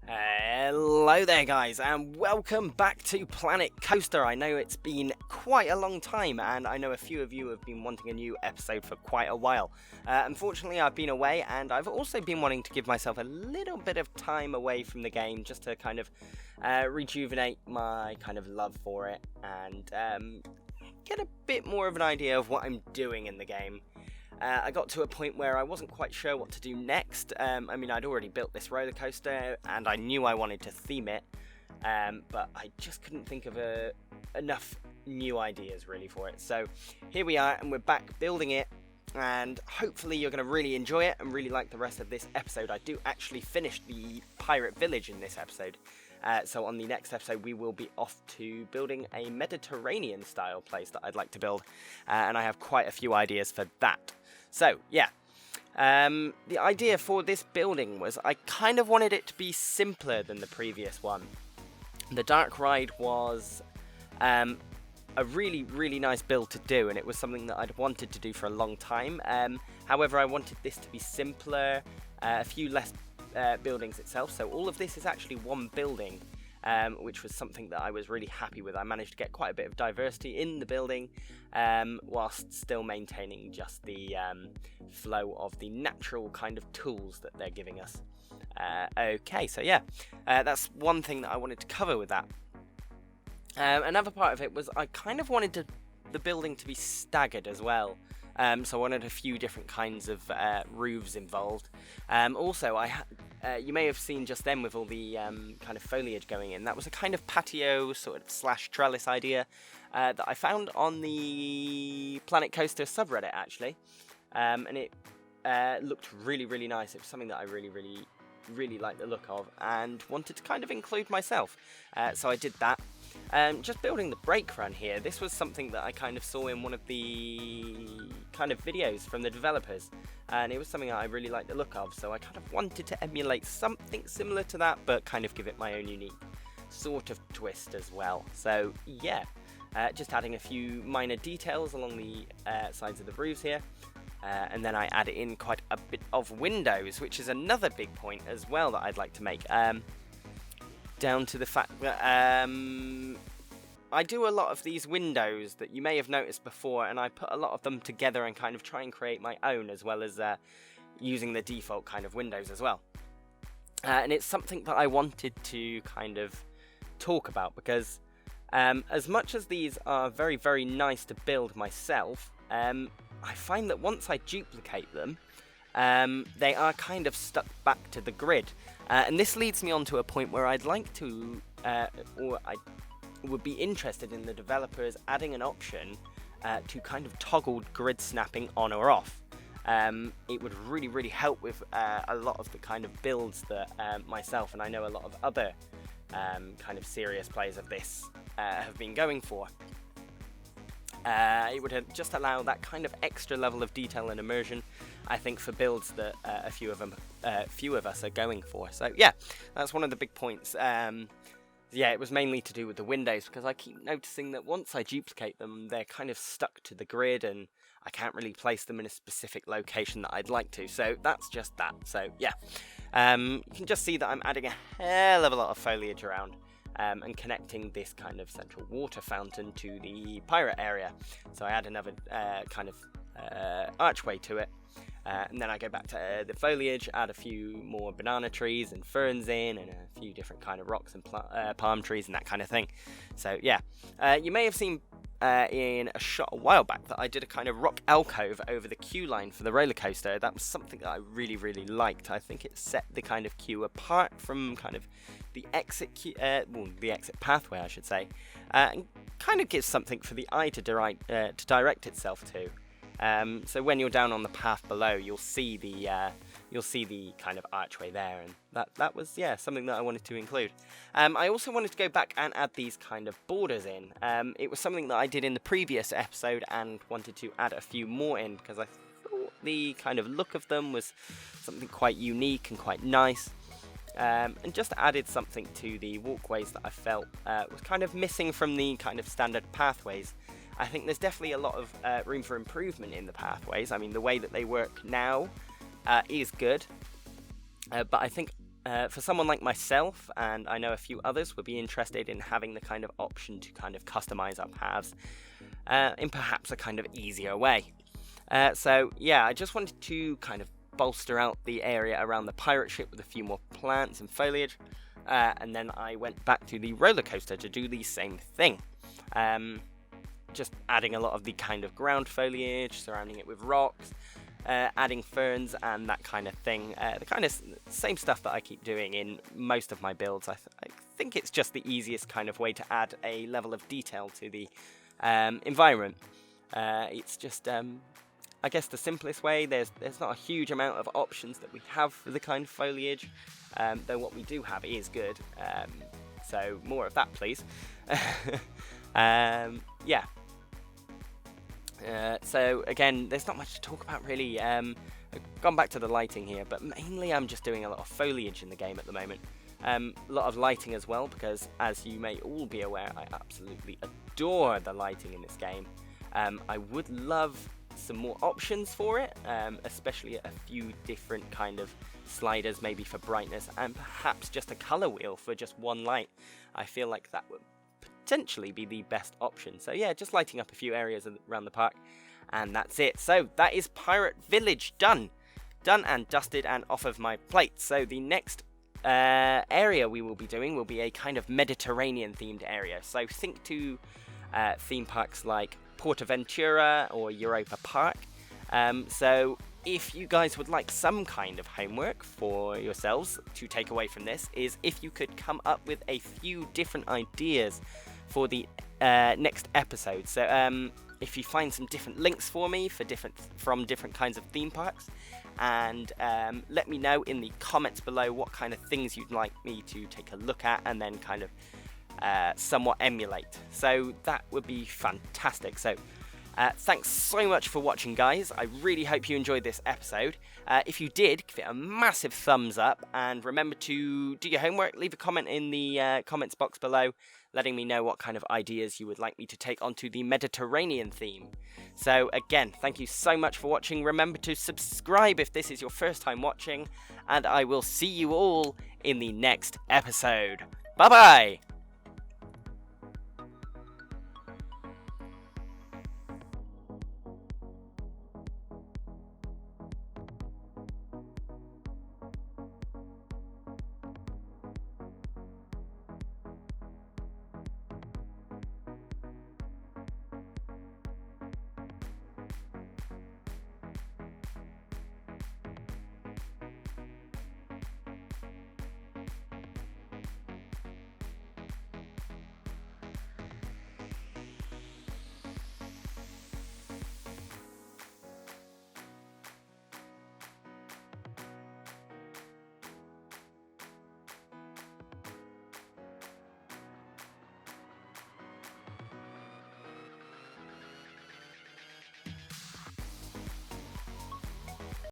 Hello there guys and welcome back to Planet Coaster. I know it's been quite a long time and I know a few of you have been wanting a new episode for quite a while. Unfortunately I've been away and I've also been wanting to give myself a little bit of time away from the game just to kind of rejuvenate my kind of love for it and get a bit more of an idea of what I'm doing in the game. I got to a point where I wasn't quite sure what to do next. I'd already built this roller coaster and I knew I wanted to theme it, but I just couldn't think of enough new ideas really for it. So here we are and we're back building it, and hopefully you're going to really enjoy it and really like the rest of this episode. I do actually finish the pirate village in this episode. So on the next episode we will be off to building a Mediterranean style place that I'd like to build, and I have quite a few ideas for that. So yeah, the idea for this building was I kind of wanted it to be simpler than the previous one. The Dark Ride was a really nice build to do, and it was something that I'd wanted to do for a long time. However, I wanted this to be simpler, a few less buildings itself, so all of this is actually one building, which was something that I was really happy with. I managed to get quite a bit of diversity in the building, whilst still maintaining just the flow of the natural kind of tools that they're giving us. Okay, so yeah, that's one thing that I wanted to cover with that. Another part of it was I kind of wanted the building to be staggered as well. So I wanted a few different kinds of roofs involved. Also, you may have seen just then with all the kind of foliage going in, that was a kind of patio sort of slash trellis idea that I found on the Planet Coaster subreddit actually, and it looked really nice. It was something that I really liked the look of and wanted to kind of include myself. So I did that. Just building the brake run here, this was something that I kind of saw in one of the kind of videos from the developers, and it was something that I really liked the look of, so I kind of wanted to emulate something similar to that, but kind of give it my own unique sort of twist as well. So yeah, just adding a few minor details along the sides of the roofs here. And then I add in quite a bit of windows, which is another big point as well that I'd like to make. Down to the fact that I do a lot of these windows that you may have noticed before, and I put a lot of them together and kind of try and create my own, as well as using the default kind of windows as well. And it's something that I wanted to kind of talk about, because as much as these are very nice to build myself, I find that once I duplicate them, they are kind of stuck back to the grid. And this leads me on to a point where I'd like to, or I would be interested in the developers adding an option to kind of toggle grid snapping on or off. It would really help with a lot of the kind of builds that myself and I know a lot of other kind of serious players of this have been going for. It would just allow that kind of extra level of detail and immersion, I think, for builds that a few of us are going for. So yeah, that's one of the big points. Yeah, it was mainly to do with the windows, because I keep noticing that once I duplicate them, they're kind of stuck to the grid and I can't really place them in a specific location that I'd like to. So that's just that. So yeah, you can just see that I'm adding a hell of a lot of foliage around. And connecting this kind of central water fountain to the pirate area. So I add another kind of archway to it, and then I go back to the foliage, add a few more banana trees and ferns in, and a few different kind of rocks and palm trees and that kind of thing. So yeah, you may have seen in a shot a while back that I did a kind of rock alcove over the queue line for the roller coaster. That was something that I really liked. I think it set the kind of queue apart from kind of the exit the exit pathway, I should say, and kind of gives something for the eye to direct itself to. So when you're down on the path below, you'll see the kind of archway there, and that was something that I wanted to include. I also wanted to go back and add these kind of borders in. It was something that I did in the previous episode and wanted to add a few more in, because I thought the kind of look of them was something quite unique and quite nice. And just added something to the walkways that I felt was kind of missing from the kind of standard pathways. I think there's definitely a lot of room for improvement in the pathways. I mean, the way that they work now is good, but I think For someone like myself, and I know a few others would be interested in having the kind of option to kind of customize our paths in perhaps a kind of easier way. So yeah, I just wanted to kind of bolster out the area around the pirate ship with a few more plants and foliage, and then I went back to the roller coaster to do the same thing. Just adding a lot of the kind of ground foliage, surrounding it with rocks, adding ferns and that kind of thing. The kind of same stuff that I keep doing in most of my builds. I think it's just the easiest kind of way to add a level of detail to the environment. It's just, I guess, the simplest way. There's not a huge amount of options that we have for the kind of foliage, though what we do have is good. So more of that, please. Yeah. So again, there's not much to talk about really. I've gone back to the lighting here, but mainly I'm just doing a lot of foliage in the game at the moment. A lot of lighting as well, because as you may all be aware, I absolutely adore the lighting in this game. I would love some more options for it, especially a few different kind of sliders, maybe for brightness, and perhaps just a color wheel for just one light. I feel like that would potentially be the best option. So yeah, just lighting up a few areas around the park, and that's it. So that is Pirate Village done and dusted and off of my plate. So the next area we will be doing will be a kind of Mediterranean themed area. So think to theme parks like PortAventura or Europa Park. So if you guys would like some kind of homework for yourselves to take away from this, is if you could come up with a few different ideas for the next episode. So if you find some different links for me from different kinds of theme parks, and let me know in the comments below what kind of things you'd like me to take a look at and then kind of somewhat emulate. So that would be fantastic. So thanks so much for watching, guys. I really hope you enjoyed this episode. If you did, give it a massive thumbs up, and remember to do your homework. Leave a comment in the comments box below, letting me know what kind of ideas you would like me to take onto the Mediterranean theme. So again, thank you so much for watching. Remember to subscribe if this is your first time watching, and I will see you all in the next episode. Bye bye!